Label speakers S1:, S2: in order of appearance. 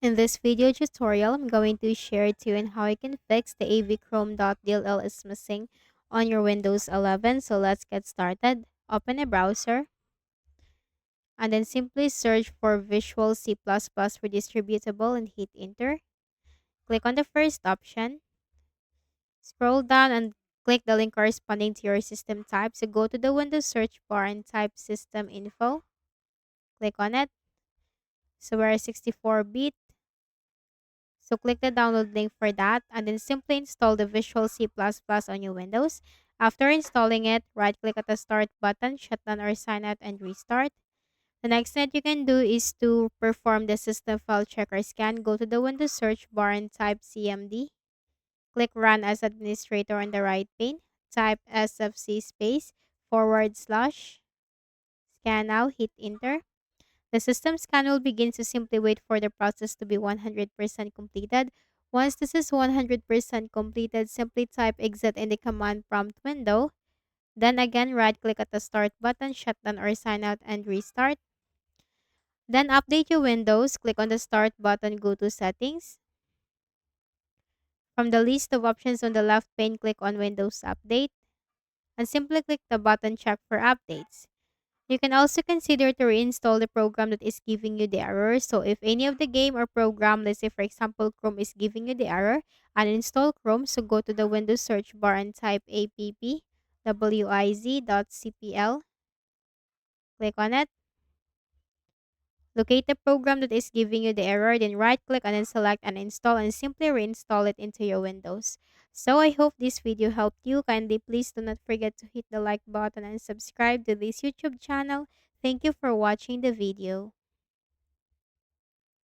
S1: In this video tutorial, I'm going to share to you on how you can fix the avchrome.dll is missing on your Windows 11. So let's get started. Open a browser and then simply search for Visual C++ for distributable and hit enter. Click on the first option. Scroll down and click the link corresponding to your system type. So go to the Windows search bar and type system info. Click on it. So we're 64-bit. So click the download link for that and then simply install the Visual C++ on your Windows. After installing it, right click at the start button, shut down or sign out and restart. The next thing that you can do is to perform the system file checker scan. Go to the Windows search bar and type CMD. Click run as administrator on the right pane. Type sfc space /. Scan now, hit enter. The system scan will begin, so simply wait for the process to be 100% completed. Once this is 100% completed, simply type exit in the command prompt window. Then again, right click at the start button, shut down or sign out and restart. Then update your Windows, click on the start button, go to settings. From the list of options on the left pane, click on Windows Update and simply click the button check for updates. You can also consider to reinstall the program that is giving you the error. So if any of the game or program, let's say for example Chrome is giving you the error, uninstall Chrome. So go to the Windows search bar and type appwiz.cpl. Click on it. Locate the program that is giving you the error, then right click and then select uninstall and simply reinstall it into your Windows. So I hope this video helped you. Kindly please do not forget to hit the like button and subscribe to this YouTube channel. Thank you for watching the video.